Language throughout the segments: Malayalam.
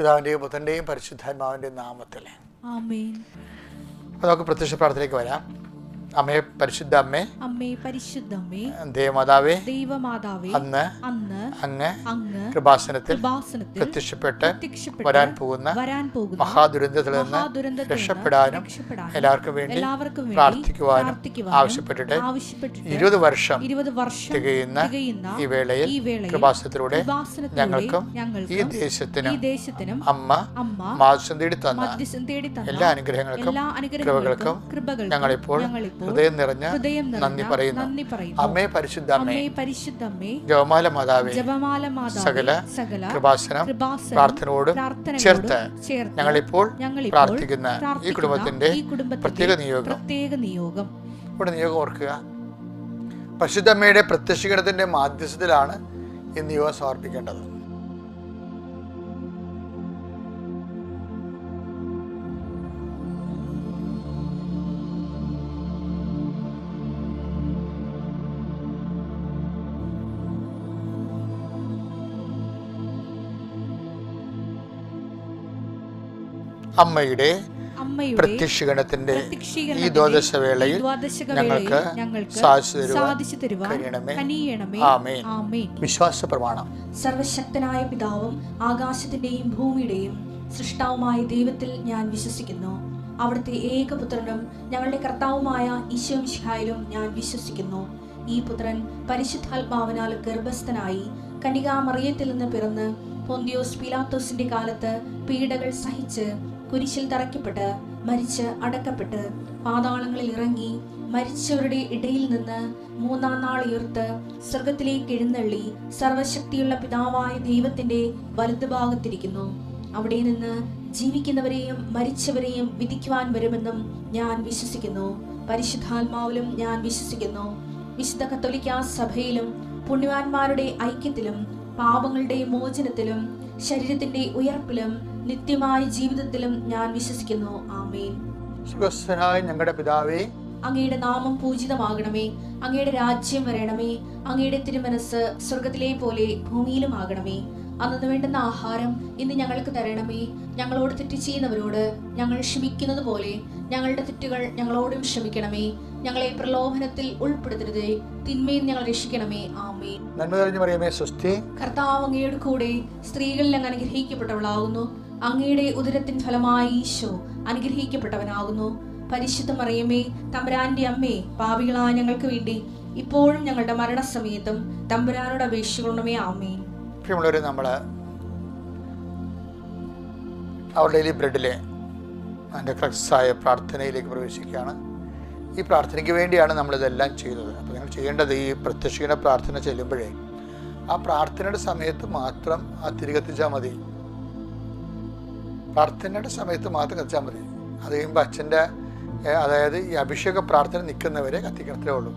പിതാവിൻ്റെയും പുത്രൻ്റെയും പരിശുദ്ധാത്മാവിൻ്റെയും നാമത്തിൽ ആമേൻ. അപ്പോൾ നമുക്ക് പ്രത്യക്ഷ പ്രാർത്ഥനയിലേക്ക് വരാം. അമ്മേ, പരിശുദ്ധ അമ്മേ, അമ്മേ പരിശുദ്ധ അമ്മേ, ദേവമാതാവേ, ദൈവമാതാവേ, അന്ന് അങ്ങ് കൃപാസനത്തിൽ പ്രത്യക്ഷപ്പെട്ട് വരാൻ പോകുന്ന മഹാദുരന്തത്തിൽ നിന്ന് രക്ഷപ്പെടാനും എല്ലാവർക്കും വേണ്ടി പ്രാർത്ഥിക്കുവാനും ആവശ്യപ്പെട്ടിട്ട് 20 വർഷം തികയുന്ന ഈ വേളയിൽ കൃപാസനത്തിലൂടെ ഞങ്ങൾക്കും ഈ ദേശത്തിനും അമ്മ മാധ്യസ്ഥം തേടി തന്ന എല്ലാ അനുഗ്രഹങ്ങൾക്കും കൃപകൾക്കും ഞങ്ങളിപ്പോൾ ഹൃദയം നിറഞ്ഞ നന്ദി പറയുന്നു. അമ്മേ പരിശുദ്ധ അമ്മേ, ജപമാല മാതാവേ, സകല കൃപാസനം പ്രാർത്ഥനയോടും ചേർത്ത് ഞങ്ങളിപ്പോൾ പ്രാർത്ഥിക്കുന്ന ഈ കുടുംബത്തിന്റെ പ്രത്യേക നിയോഗം ഇവിടെ നിയോഗം ഓർക്കുക. പരിശുദ്ധ അമ്മയുടെ പ്രത്യക്ഷീകരണത്തിന്റെ മാധ്യസ്ഥത്തിലാണ് ഈ നിയോഗം സമർപ്പിക്കേണ്ടത്. അമ്മയുടെ പ്രത്യക്ഷീകരണത്തിന്റെ ഈ ദ്വാദശ വേളയിൽ ഞങ്ങൾക്ക് സാധിച്ചു തരുവാൻ ആമേൻ. വിശ്വാസ പ്രമാണം. സർവശക്തനായ പിതാവും ആകാശത്തിന്റെയും ഭൂമിയുടെയും സൃഷ്ടാവുമായ ദൈവത്തിൽ ഞാൻ വിശ്വസിക്കുന്നു. അവിടുത്തെ ഏകപുത്രനും ഞങ്ങളുടെ കർത്താവുമായ ഈശോ മിശിഹായിലും ഞാൻ വിശ്വസിക്കുന്നു. ഈ പുത്രൻ പരിശുദ്ധാത്മാവിനാൽ ഗർഭസ്ഥനായി കന്യകാമറിയത്തിൽ നിന്ന് പിറന്ന് പൊന്തിയോസ് പീലാത്തോസിന്റെ കാലത്ത് പീഡകൾ സഹിച്ച് കുരിശിൽ തറയ്ക്കപ്പെട്ട് മരിച്ച് അടക്കപ്പെട്ട് പാതാളങ്ങളിൽ ഇറങ്ങി മരിച്ചവരുടെ ഇടയിൽ നിന്ന് 3-ാം നാൾ ഉയർത്ത് സ്വർഗത്തിലേക്ക് എഴുന്നള്ളി സർവശക്തിയുള്ള പിതാവായ ദൈവത്തിന്റെ വലതുഭാഗത്തിരിക്കുന്നു. അവിടെ നിന്ന് ജീവിക്കുന്നവരെയും മരിച്ചവരെയും വിധിക്കുവാൻ വരുമെന്നും ഞാൻ വിശ്വസിക്കുന്നു. പരിശുദ്ധാത്മാവിലും ഞാൻ വിശ്വസിക്കുന്നു. വിശുദ്ധ കത്തോലിക്കാ സഭയിലും പുണ്യവാന്മാരുടെ ഐക്യത്തിലും പാപങ്ങളുടെ മോചനത്തിലും ശരീരത്തിന്റെ ഉയർപ്പിലും നിത്യമായ ജീവിതത്തിലും ഞാൻ വിശ്വസിക്കുന്നു. ആമേൻ. ഞങ്ങളുടെ പിതാവേ, അങ്ങയുടെ നാമം പൂജിതമാകണമേ. അങ്ങയുടെ രാജ്യം വരണമേ. അങ്ങയുടെ തിരുമനസ് സ്വർഗത്തിലെ പോലെ ഭൂമിയിലും ആകണമേ. അന്നു വേണ്ടുന്ന ആഹാരം ഇന്ന് ഞങ്ങൾക്ക് തരണമേ. ഞങ്ങളോട് തെറ്റ് ചെയ്യുന്നവരോട് ഞങ്ങൾ ക്ഷമിക്കുന്നത് പോലെ ഞങ്ങളുടെ തെറ്റുകൾ ഞങ്ങളോടും ക്ഷമിക്കണമേ. ഞങ്ങളെ പ്രലോഭനത്തിൽ ഉൾപ്പെടുത്തരുതേ, തിന്മയിൽ ഞങ്ങൾ രക്ഷിക്കണമേ. ആമേൻ. നന്മ നിറഞ്ഞ മറിയമേ, സ്വസ്തി. കർത്താവ് അങ്ങയുടെ കൂടെ സ്ത്രീകളിൽ അങ്ങ് അനുഗ്രഹിക്കപ്പെട്ടവളാകുന്നു. അങ്ങയുടെ ഉദരത്തിൻ ഫലമായി ഈശോ അനുഗ്രഹിക്കപ്പെട്ടവനാകുന്നു. പരിശുദ്ധ മറിയമേ, തമ്പുരാന്റെ അമ്മേ, പാപികളായ ഞങ്ങൾക്ക് വേണ്ടി ഇപ്പോഴും ഞങ്ങളുടെ മരണസമയത്തും തമ്പുരാനോട് അപേക്ഷിക്കണമേ. ആമേൻ. പ്രിയമുള്ളവരെ, നമ്മൾ അവർ ഡെയിലി ബ്രെഡിലെ അതിൻ്റെ ക്രക്സായ പ്രാർത്ഥനയിലേക്ക് പ്രവേശിക്കുകയാണ്. ഈ പ്രാർത്ഥനയ്ക്ക് വേണ്ടിയാണ് നമ്മളിതെല്ലാം ചെയ്തത്. അപ്പോൾ നിങ്ങൾ ചെയ്യേണ്ടത്, ഈ പ്രത്യക്ഷീകരണ പ്രാർത്ഥന ചെല്ലുമ്പോഴേ ആ പ്രാർത്ഥനയുടെ സമയത്ത് മാത്രം ആ തിരികെത്തിച്ചാൽ മതി. പ്രാർത്ഥനയുടെ സമയത്ത് മാത്രം കത്തിച്ചാൽ മതി. അത് കഴിയുമ്പോൾ അച്ഛൻ്റെ അതായത് ഈ അഭിഷേക പ്രാർത്ഥന നിൽക്കുന്നവരെ കത്തിക്കണത്രേ ഉള്ളൂ.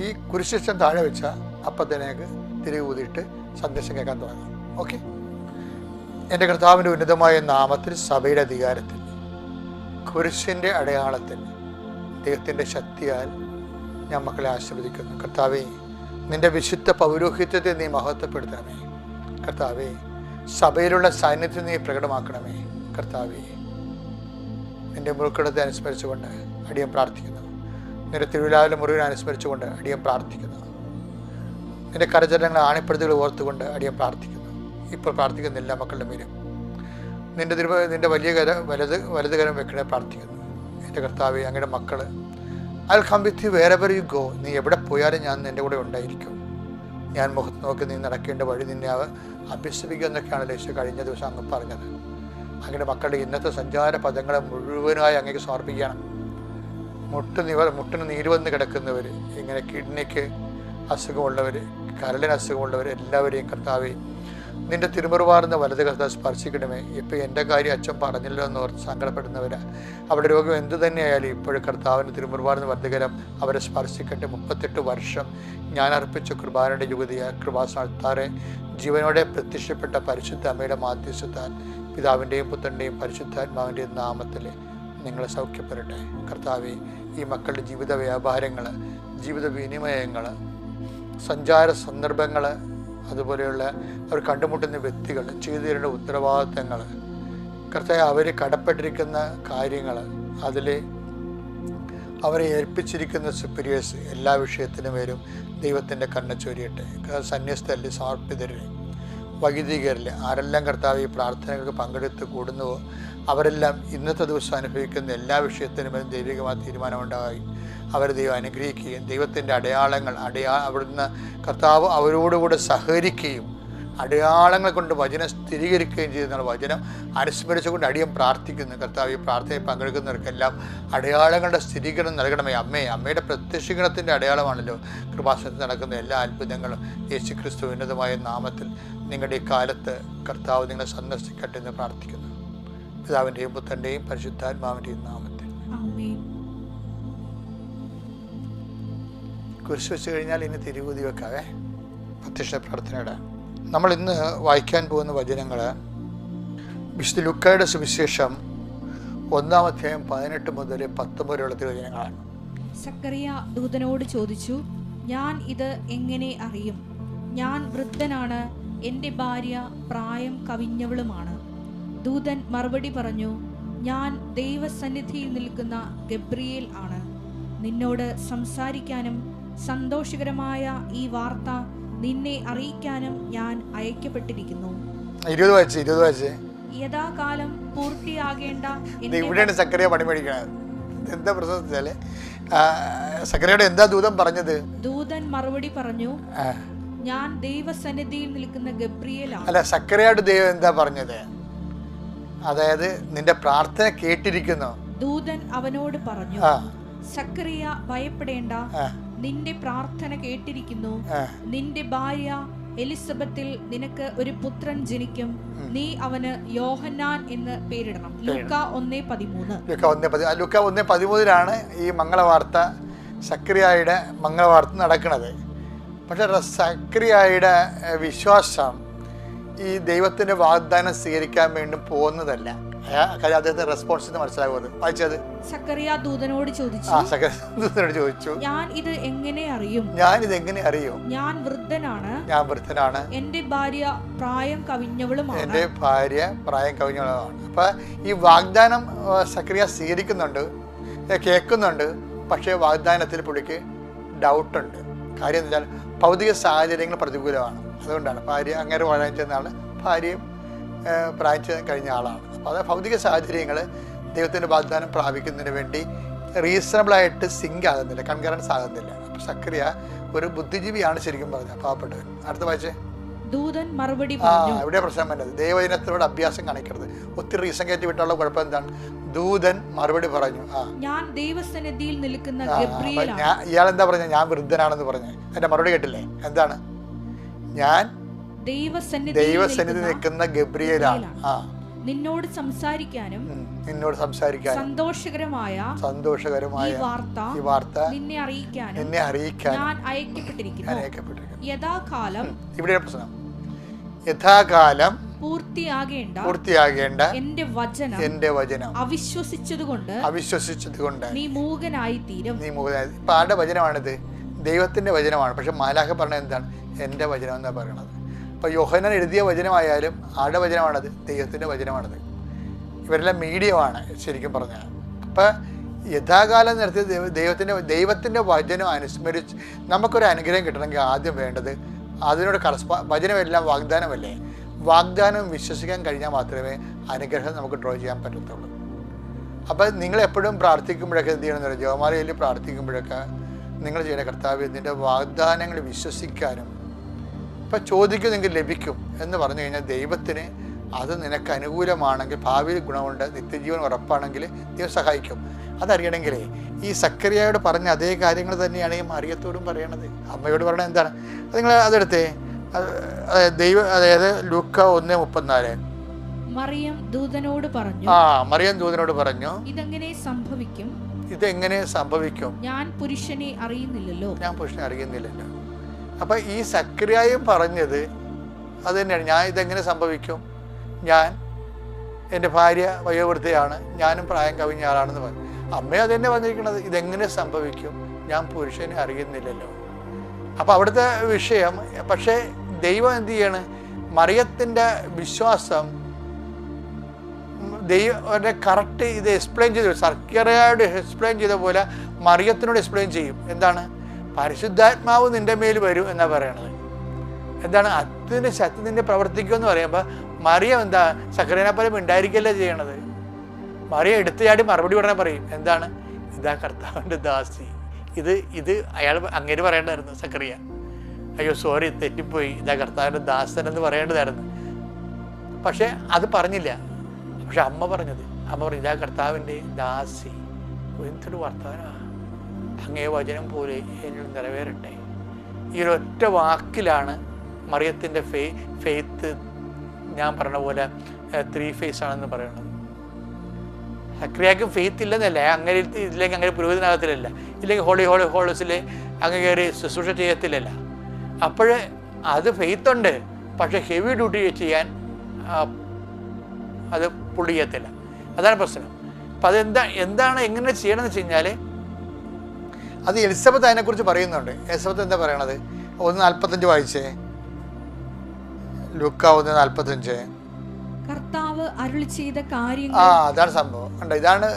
ഈ കുരിശിഷ്ടം താഴെ വെച്ചാൽ അപ്പം തന്നെ തിരികെ ഊതിയിട്ട് സന്ദേശം കേൾക്കാൻ തുടങ്ങാം. ഓക്കെ. എൻ്റെ കർത്താവിൻ്റെ ഉന്നതമായ നാമത്തിൽ, സഭയുടെ അധികാരത്തിൽ, കുരിശിൻ്റെ അടയാളത്തിൽ, ദൈവത്തിൻ്റെ ശക്തിയാൽ ഞാൻ മക്കളെ ആശീർവദിക്കുന്നു. കർത്താവേ, നിൻ്റെ വിശുദ്ധ പൗരോഹിത്യത്തെ നീ മഹത്വപ്പെടുത്തണമേ. കർത്താവേ, സഭയിലുള്ള സാന്നിധ്യം നീ പ്രകടമാക്കണമേ. കർത്താവേ, നിൻ്റെ മുറുക്കിടത്തെ അനുസ്മരിച്ചുകൊണ്ട് അടിയൻ പ്രാർത്ഥിക്കുന്നു. നിൻ്റെ തിരുവിലാവിലെ മുറിവിനെ അനുസ്മരിച്ചുകൊണ്ട് അടിയൻ പ്രാർത്ഥിക്കുന്നു. നിൻ്റെ കരചരണങ്ങളെ ആണിപ്പെടുത്തുകൾ ഓർത്തുകൊണ്ട് അടിയൻ പ്രാർത്ഥിക്കുന്നു. ഇപ്പോൾ പ്രാർത്ഥിക്കുന്ന എല്ലാ മക്കളുടെ മേലും നിൻ്റെ വലിയ വലത് കരം വെക്കണേ പ്രാർത്ഥിക്കുന്നു. എൻ്റെ കർത്താവേ, അങ്ങയുടെ മക്കൾ I will come with you wherever you go. നീ എവിടെ പോയാലും ഞാൻ നിൻ്റെ കൂടെ ഉണ്ടായിരിക്കും. ഞാൻ മുഖത്ത് നോക്കി നീ നടക്കേണ്ട വഴി നിന്നെ അഭ്യസിപ്പിക്കുക എന്നൊക്കെയാണ് യേശു കഴിഞ്ഞ ദിവസം അങ്ങ് പറഞ്ഞത്. അങ്ങയുടെ മക്കളുടെ ഇന്നത്തെ സഞ്ചാര പദങ്ങളെ മുഴുവനായി അങ്ങേക്ക് സമർപ്പിക്കണം. മുട്ടിന് നീര് വന്ന് കിടക്കുന്നവർ, ഇങ്ങനെ കിഡ്നിക്ക് അസുഖമുള്ളവർ, കരളിന് അസുഖമുള്ളവർ, എല്ലാവരെയും കർത്താവേ നിൻ്റെ തിരുമുറുവാർന്ന വലത് കർത്താവ് സ്പർശിക്കണമേ. ഇപ്പോൾ എൻ്റെ കാര്യം അച്ഛൻ പറഞ്ഞല്ലോ എന്ന് ഓർത്ത് സങ്കടപ്പെടുന്നവരാ, അവരുടെ രോഗം എന്തു തന്നെയായാലും ഇപ്പോഴും കർത്താവിൻ്റെ തിരുമുറുവാർന്ന വലതുകരം അവരെ സ്പർശിക്കട്ടെ. 38 വർഷം ഞാൻ അർപ്പിച്ച കൃപാനയുടെ യുവതിയായ കൃപാസ്ഥാനത്താറെ ജീവനോടെ പ്രത്യക്ഷപ്പെട്ട പരിശുദ്ധ അമ്മയുടെ മാധ്യസ്ഥത്താൽ പിതാവിൻ്റെയും പുത്രൻ്റെയും പരിശുദ്ധാത്മാവിൻ്റെയും നാമത്തിൽ നിങ്ങളെ സൗഖ്യപ്പെടട്ടെ. കർത്താവേ, ഈ മക്കളുടെ ജീവിത വ്യാപാരങ്ങൾ, ജീവിത വിനിമയങ്ങൾ, സഞ്ചാര സന്ദർഭങ്ങൾ, അതുപോലെയുള്ള അവർ കണ്ടുമുട്ടുന്ന വ്യക്തികൾ, ചെയ്തു തരേണ്ട ഉത്തരവാദിത്തങ്ങൾ, കർത്താവേ അവർ കടപ്പെട്ടിരിക്കുന്ന കാര്യങ്ങൾ, അതിൽ അവരെ ഏൽപ്പിച്ചിരിക്കുന്ന സുപ്പീരിയേഴ്സ്, എല്ലാ വിഷയത്തിനും പേരും ദൈവത്തിൻ്റെ കണ്ണ് ചൊരിയട്ടെ. സന്യസ്തരിൽ, സമർപ്പിതരിൽ, വൈദികരിൽ ആരെല്ലാം കർത്താവ് ഈ പ്രാർത്ഥനകൾക്ക് പങ്കെടുത്ത് കൂടുന്നുവോ അവരെല്ലാം ഇന്നത്തെ ദിവസം അനുഭവിക്കുന്ന എല്ലാ വിഷയത്തിനും ദൈവികമായ തീരുമാനമുണ്ടായി അവരെ ദൈവം അനുഗ്രഹിക്കുകയും ദൈവത്തിൻ്റെ അടയാളങ്ങൾ അവിടുന്ന് കർത്താവ് അവരോടുകൂടെ സഹകരിക്കുകയും അടയാളങ്ങൾ കൊണ്ട് വചനം സ്ഥിരീകരിക്കുകയും ചെയ്യുന്ന വചനം അനുസ്മരിച്ചുകൊണ്ട് അടിയം പ്രാർത്ഥിക്കുന്നു. കർത്താവ് ഈ പ്രാർത്ഥനയിൽ പങ്കെടുക്കുന്നവർക്കെല്ലാം അടയാളങ്ങളുടെ സ്ഥിരീകരണം നൽകണമേ. അമ്മയുടെ പ്രത്യക്ഷീകരണത്തിൻ്റെ അടയാളമാണല്ലോ കൃപാസനത്തിൽ നടക്കുന്ന എല്ലാ അത്ഭുതങ്ങളും. യേശുക്രിസ്തു ഉന്നതമായ നാമത്തിൽ നിങ്ങളുടെ ഈ കാലത്ത് കർത്താവ് നിങ്ങളെ സന്ദർശിക്കട്ടെ എന്ന് പ്രാർത്ഥിക്കുന്നു. പിതാവിൻ്റെയും പുത്രൻ്റെയും പരിശുദ്ധാത്മാവിൻ്റെയും നാമത്തിൽ. കുരിശ് വെച്ച് കഴിഞ്ഞാൽ ഇനി തിരുവൂതി വെക്കാവേ. പ്രത്യക്ഷ പ്രാർത്ഥനയുടെ നമ്മൾ ഇന്ന് വായിക്കാൻ പോകുന്ന വചനങ്ങൾ വിശുദ്ധ ലൂക്കായുടെ സുവിശേഷം 1-ാം അധ്യായം 18 മുതൽ 19 വരെയുള്ള തിരുവചനങ്ങളാണ്. സക്കറിയ ദൂതനോട് ചോദിച്ചു, ഞാൻ ഇത് എങ്ങനെ അറിയും? ഞാൻ വൃദ്ധനാണ്, എൻ്റെ ഭാര്യ പ്രായം കവിഞ്ഞവളുമാണ്. ദൂതൻ മറുപടി പറഞ്ഞു, ഞാൻ ദൈവസന്നിധിയിൽ നിൽക്കുന്ന ഗബ്രിയേൽ ആണ്. നിന്നോട് സംസാരിക്കാനും സന്തോഷകരമായ ഈ വാർത്ത നിന്നെ അറിയിക്കാനും ഞാൻ അയക്കപ്പെട്ടിരിക്കുന്നു. 20 യഥാകാലം പൂർത്തിയാകേണ്ട ഇവിടെയാണ് സക്കറിയ പണി മേടിക്കണത്. എന്താ പ്രശ്നം വെച്ചാല് സക്കറിയയുടെ എന്താ ദൂതൻ പറഞ്ഞത്? ദൂതൻ മറുപടി പറഞ്ഞു, ഞാൻ ദൈവസന്നിധിയിൽ നിൽക്കുന്ന ഗബ്രിയേലാണ്. അല്ല, സക്കറിയയുടെ ദൈവം എന്താ പറഞ്ഞത്? അതായത് നിന്റെ പ്രാർത്ഥന കേട്ടിരിക്കുന്നു. ദൂതൻ അവനോട് പറഞ്ഞു, സക്കറിയ ഭയപ്പെടേണ്ട, നിന്റെ പ്രാർത്ഥന കേട്ടിരിക്കുന്നു. നിന്റെ ഭാര്യ എലിസബത്തിൽ നിനക്ക് ഒരു പുത്രൻ ജനിക്കും. നീ അവന് യോഹന്നാൻ എന്ന് പേരിടണം. ലൂക്കാ 1:13. ലൂക്കാ 1:13 ഈ മംഗളവാർത്ത, സക്കറിയായുടെ മംഗളവാർത്ത നടക്കുന്നത്. പക്ഷെ സക്കറിയായുടെ വിശ്വാസം ഈ ദൈവത്തിന്റെ വാഗ്ദാനം സ്വീകരിക്കാൻ വേണ്ടി പോകുന്നതല്ല. അദ്ദേഹത്തിന്റെ റെസ്പോൺസ് മനസ്സിലാകുന്നത് വായിച്ചത്. സക്കറിയ ദൂതനോട് ചോദിച്ചു, ഞാൻ ഇത് എങ്ങനെ അറിയും? ഞാൻ വൃദ്ധനാണ്, എൻ്റെ ഭാര്യ പ്രായം കവിഞ്ഞവളുമാണ്. അപ്പൊ ഈ വാഗ്ദാനം സക്കറിയ സ്വീകരിക്കുന്നുണ്ട്, കേൾക്കുന്നുണ്ട്. പക്ഷേ വാഗ്ദാനത്തിൽ പുള്ളിക്ക് ഡൗട്ടുണ്ട്. കാര്യം എന്താ വെച്ചാൽ ഭൗതിക സാഹചര്യങ്ങൾ പ്രതികൂലമാണ്. അതുകൊണ്ടാണ് ഭാര്യ അങ്ങനെ വളരാൻ ചെന്ന ആള്, ഭാര്യയും പ്രായം കഴിഞ്ഞ ആളാണ്. അപ്പോൾ അത് ഭൗതിക സാഹചര്യങ്ങൾ ദൈവത്തിൻ്റെ വാഗ്ദാനം പ്രാപിക്കുന്നതിന് വേണ്ടി റീസണബിളായിട്ട് സിങ്ക് ആകുന്നില്ല, കൺകറൻസ് ആകുന്നില്ല. അപ്പോൾ സക്കറിയ ഒരു ബുദ്ധിജീവിയാണ് ശരിക്കും പറഞ്ഞത്, പാവപ്പെട്ടവൻ. അടുത്ത വായിച്ചേ. ദൂതൻ മറുപടി ഇവിടെ പ്രശ്നം വന്നത് ദൈവജനത്തിനോട് അഭ്യാസം കാണിക്കരുത്. ഒത്തിരി റീസൺ കയറ്റി വിട്ടുള്ള കുഴപ്പം എന്താണ്? ദൂതൻ മറുപടി പറഞ്ഞു, ഞാൻ ദൈവസന്നിധിയിൽ നിൽക്കുന്ന ഇയാളെന്താ പറഞ്ഞ? ഞാൻ വൃദ്ധനാണെന്ന് പറഞ്ഞു. അതിന്റെ മറുപടി കേട്ടില്ലേ? എന്താണ്? ഞാൻ ദൈവസന്നിധി നിൽക്കുന്ന ഗബ്രിയേലാണ്. നിന്നോട് സംസാരിക്കാനും സന്തോഷകരമായ ഈ വാർത്ത നിന്നെ അറിയിക്കാൻ ഞാൻ അയക്കപ്പെട്ടിരിക്കുന്നു. യഥാകാലം പൂർത്തിയാകേണ്ട എന്റെ വചനം അവിശ്വസിച്ചതുകൊണ്ട് നീ മൂകനായി തീരും. ഇപ്പൊ ആരുടെ വചനമാണിത്? ദൈവത്തിന്റെ വചനമാണ്. പക്ഷെ മാലാഖ പറഞ്ഞത് എന്താണ്? എന്റെ വചനം എന്നാ പറയണത്. അപ്പൊ യോഹന്നാൻ എഴുതിയ വചനമായാലും ആരുടെ വചനമാണത്? ദൈവത്തിന്റെ വചനമാണത്. ഇവരെല്ലാം മീഡിയമാണ് ശരിക്കും പറഞ്ഞാൽ. അപ്പൊ യഥാകാലം നടത്തിയ ദൈവത്തിന്റെ വചനം അനുസ്മരിച്ച് നമുക്കൊരു അനുഗ്രഹം കിട്ടണമെങ്കിൽ ആദ്യം വേണ്ടത് അതിനോട് വചനമെല്ലാം വാഗ്ദാനമല്ലേ? വാഗ്ദാനം വിശ്വസിക്കാൻ കഴിഞ്ഞാൽ മാത്രമേ അനുഗ്രഹം നമുക്ക് ഡ്രോ ചെയ്യാൻ പറ്റത്തുള്ളൂ. അപ്പം നിങ്ങൾ എപ്പോഴും പ്രാർത്ഥിക്കുമ്പോഴൊക്കെ എന്ത് ചെയ്യണമെന്ന് പറയുക, ജപമാലയിൽ പ്രാർത്ഥിക്കുമ്പോഴൊക്കെ നിങ്ങൾ ചെയ്യണ, കർത്താവ് നിൻ്റെ വാഗ്ദാനങ്ങൾ വിശ്വസിക്കാനും ഇപ്പം ചോദിക്കുന്നെങ്കിൽ ലഭിക്കും എന്ന് പറഞ്ഞു കഴിഞ്ഞാൽ ദൈവത്തിന് അത് നിനക്ക് അനുകൂലമാണെങ്കിൽ, ഭാവിയിൽ ഗുണമുണ്ട്, നിത്യജീവൻ ഉറപ്പാണെങ്കിൽ ദൈവം സഹായിക്കും. അതറിയണമെങ്കിലേ ഈ സക്കറിയയോട് പറഞ്ഞ അതേ കാര്യങ്ങൾ തന്നെയാണ് ഈ മറിയത്തോടും പറയണത്. അമ്മയോട് പറയണത് എന്താണ്? നിങ്ങൾ അതെടുത്തേ. അതായത് ലൂക്ക 1:34. മറിയം ദൂതനോട് പറഞ്ഞു, ഇതെങ്ങനെ സംഭവിക്കും? ഞാൻ പുരുഷനെ അറിയുന്നില്ലല്ലോ. അപ്പൊ ഈ സക്കറിയായും പറഞ്ഞത് അത് തന്നെയാണ്. ഞാൻ ഇതെങ്ങനെ സംഭവിക്കും? എൻ്റെ ഭാര്യ വയോവൃദ്ധയാണ്, ഞാനും പ്രായം കവിഞ്ഞ ആളാണെന്ന് പറഞ്ഞു. അമ്മയും അത് തന്നെ പറഞ്ഞിരിക്കുന്നത്, ഇതെങ്ങനെ സംഭവിക്കും? ഞാൻ പുരുഷനെ അറിയുന്നില്ലല്ലോ. അപ്പൊ അവിടുത്തെ വിഷയം, പക്ഷേ ദൈവം എന്ത് ചെയ്യാണ്, മറിയത്തിൻ്റെ വിശ്വാസം ദൈവം കറക്റ്റ് ഇത് എക്സ്പ്ലെയിൻ ചെയ്തു, സക്കറിയയോട് എക്സ്പ്ലെയിൻ ചെയ്ത പോലെ മറിയത്തിനോട് എക്സ്പ്ലെയിൻ ചെയ്യും. എന്താണ്? പരിശുദ്ധാത്മാവ് നിൻ്റെ മേൽ വരും എന്നാണ് പറയണത്. എന്താണ്? അതിൻ്റെ ശക്തി നിന്നെ പ്രവർത്തിക്കുമെന്ന് പറയുമ്പോൾ മറിയം എന്താ സക്കറിയനെ പോലെ മിണ്ടായിരിക്കല്ലേ ചെയ്യണത്. മറിയം എടുത്തുചാടി മറുപടി ഉടനെ പറയും. എന്താണ്? ഇതാ കർത്താവിൻ്റെ ദാസി. ഇത് അയാൾ അങ്ങേര് പറയേണ്ടതായിരുന്നു സക്കറിയ. അയ്യോ സോറി തെറ്റിപ്പോയി, ഇതാ കർത്താവിൻ്റെ ദാസൻ എന്ന് പറയേണ്ടതായിരുന്നു. പക്ഷെ അത് പറഞ്ഞില്ല. പക്ഷെ അമ്മ പറഞ്ഞു, ഇതാ കർത്താവിൻ്റെ ദാസി. എന്തൊരു വർത്തമാനമാണ്! അങ്ങേ വചനം പോലെ എന്നിൽ നിറവേറട്ടെ. ഈ ഒരൊറ്റ വാക്കിലാണ് മറിയത്തിൻ്റെ ഫെയ്ത്ത് ഞാൻ പറഞ്ഞ പോലെ 3 ഫേസ് ആണെന്ന് പറയുന്നത്. സക്രിയക്കും ഫെയ്ത്ത് ഇല്ലെന്നല്ല, അങ്ങനെ ഇതിലേക്ക് അങ്ങനെ പുരോഹിതനാകത്തില്ലല്ല, ഇല്ലെങ്കിൽ ഹോളീസിൽ അങ്ങ് കയറി ശുശ്രൂഷ ചെയ്യത്തില്ലല്ല. അപ്പോൾ അത് ഫെയ്ത്ത് ഉണ്ട്, പക്ഷെ ഹെവി ഡ്യൂട്ടി ചെയ്യാൻ അത് പുള്ളി ചെയ്യത്തില്ല. അതാണ് പ്രശ്നം. അപ്പം എന്താണ് എങ്ങനെ ചെയ്യണമെന്ന് വെച്ച് കഴിഞ്ഞാൽ അത് എലിസബത്ത് അതിനെക്കുറിച്ച് പറയുന്നുണ്ട്. എലിസബത്ത് എന്താ പറയണത്? 1:45 വായിച്ചേ. ലൂക്ക 1:45. കർത്താവ് അരുളി ചെയ്ത കാര്യങ്ങൾ, അതാണ് സംഭവം. കണ്ടോ, ഇതാണ്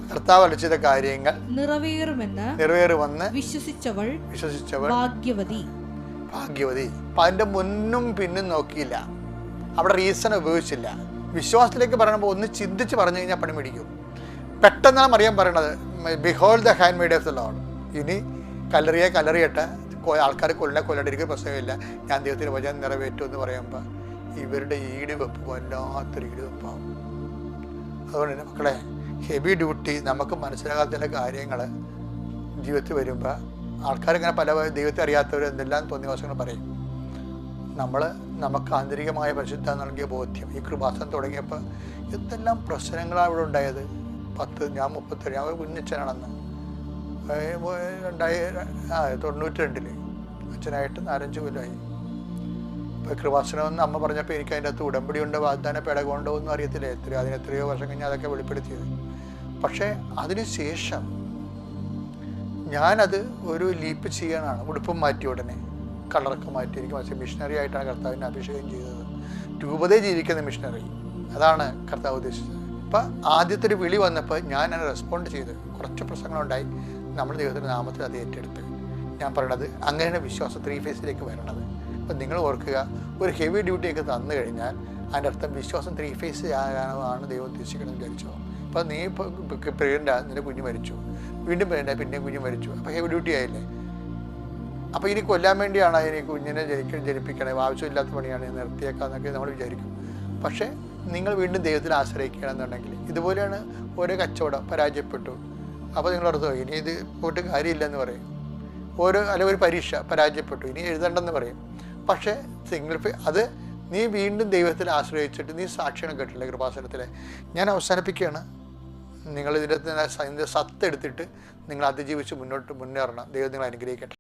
കർത്താവ് അരുളി ചെയ്ത കാര്യങ്ങൾ നിറവേറുമെന്ന് വിശ്വസിച്ചവൾ ഭാഗ്യവതി. അപ്പം അതിൻ്റെ മുന്നും പിന്നും നോക്കിയില്ല, അവിടെ റീസൺ ഉപയോഗിച്ചില്ല. വിശ്വാസത്തിലേക്ക് പറയുമ്പോൾ ഒന്ന് ചിന്തിച്ച് പറഞ്ഞു കഴിഞ്ഞാൽ പണി പിടിക്കും. പെട്ടെന്നാണ് മറിയം പറയണത്, behold the hand made of the Lord. ഇനി കല്ലറിയട്ടെ, ആൾക്കാർ കൊല്ലണ്ടിരിക്കുന്ന പ്രശ്നമില്ല, ഞാൻ ദൈവത്തിൻ്റെ വചനം നിറവേറ്റും എന്ന് പറയുമ്പോൾ ഇവരുടെ ഈടുവെപ്പ് വല്ലാത്തൊരു ഈടുവെപ്പാവും. അതുകൊണ്ട് തന്നെ മക്കളെ, ഹെവി ഡ്യൂട്ടി നമുക്ക് മനസ്സിലാകാത്ത ചില കാര്യങ്ങൾ ജീവിതത്തിൽ വരുമ്പോൾ ആൾക്കാരിങ്ങനെ പല ദൈവത്തെ അറിയാത്തവർ എന്തെല്ലാം തോന്നിയ പറയും. നമുക്ക് ആന്തരികമായ പരിശുദ്ധ നൽകിയ ബോധ്യം ഈ കൃപാസനം തുടങ്ങിയപ്പോൾ എന്തെല്ലാം പ്രശ്നങ്ങളാണ് ഇവിടെ ഉണ്ടായത്. ഞാൻ 37, ഞാൻ കുഞ്ഞച്ചനാണെന്ന് 92 അച്ഛനായിട്ട് 4-5 കൊല്ലമായി. ഇപ്പോൾ കൃപാസനമെന്ന് അമ്മ പറഞ്ഞപ്പോൾ എനിക്ക് അതിൻ്റെ അകത്ത് ഉടമ്പടി ഉണ്ട്, വാഗ്ദാന പേടകമുണ്ടോ ഒന്നും അറിയത്തില്ല. അതിനെത്രയോ വർഷം കഴിഞ്ഞ് അതൊക്കെ വെളിപ്പെടുത്തിയത്. പക്ഷേ അതിന് ശേഷം ഞാനത് ഒരു ലീപ്പ് ചെയ്യാനാണ്. ഉടുപ്പും മാറ്റി ഉടനെ കളറൊക്കെ മാറ്റി എനിക്ക് മനസ്സിലായി മിഷണറി ആയിട്ടാണ് കർത്താവിനെ അഭിഷേകം ചെയ്തത്. രൂപതയെ ജീവിക്കുന്ന മിഷണറി, അതാണ് കർത്താവ് ഉദ്ദേശിച്ചത്. അപ്പം ആദ്യത്തെ ഒരു വിളി വന്നപ്പോൾ ഞാൻ റെസ്പോണ്ട് ചെയ്ത് കുറച്ച് പ്രശ്നങ്ങളുണ്ടായി. നമ്മൾ ദൈവത്തിൻ്റെ നാമത്തിൽ അത് ഏറ്റെടുത്ത് ഞാൻ പറയണത് അങ്ങനെയാണ് വിശ്വാസം 3 ഫേസിലേക്ക് വരണത്. അപ്പം നിങ്ങൾ ഓർക്കുക, ഒരു ഹെവി ഡ്യൂട്ടിയൊക്കെ തന്നു കഴിഞ്ഞാൽ അതിൻ്റെ അർത്ഥം വിശ്വാസം 3 ഫേസ് ആകാനാണ് ദൈവം ഉദ്ദേശിക്കണമെന്ന് വിചാരിച്ചോ. അപ്പം നീ ഇപ്പോൾ പ്രഗ്നൻ്റാണ്, നിൻ്റെ കുഞ്ഞ് മരിച്ചു, വീണ്ടും പ്രഗ്നൻ്റായി, പിന്നെയും കുഞ്ഞ് മരിച്ചു, അപ്പോൾ ഹെവി ഡ്യൂട്ടി ആയില്ലേ. അപ്പോൾ ഇനി കൊല്ലാൻ വേണ്ടിയാണ് ഇനി കുഞ്ഞിനെ ജനിപ്പിക്കണേ, ആവശ്യമില്ലാത്ത പണിയാണ്, നിർത്തിയേക്കാന്നൊക്കെ നമ്മൾ വിചാരിക്കും. പക്ഷേ നിങ്ങൾ വീണ്ടും ദൈവത്തിൽ ആശ്രയിക്കുകയാണെന്നുണ്ടെങ്കിൽ ഇതുപോലെയാണ് ഓരോ കച്ചവടം പരാജയപ്പെട്ടു. അപ്പോൾ നിങ്ങൾ ഓർത്തോ ഇനി ഇത് പോയിട്ട് കാര്യമില്ലെന്ന് പറയും. അല്ലെങ്കിൽ ഒരു പരീക്ഷ പരാജയപ്പെട്ടു, ഇനി എഴുതണ്ടെന്ന് പറയും. പക്ഷേ അത് നീ വീണ്ടും ദൈവത്തിൽ ആശ്രയിച്ചിട്ട് നീ സാക്ഷിയാണ് കേട്ടില്ലേ കൃപാസനത്തിലെ. ഞാൻ അവസാനിപ്പിക്കുകയാണ്. നിങ്ങൾ ഇതിൻ്റെ സത്ത് എടുത്തിട്ട് നിങ്ങൾ അതിജീവിച്ച് മുന്നേറണം. ദൈവം നിങ്ങൾ അനുഗ്രഹിക്കട്ടെ.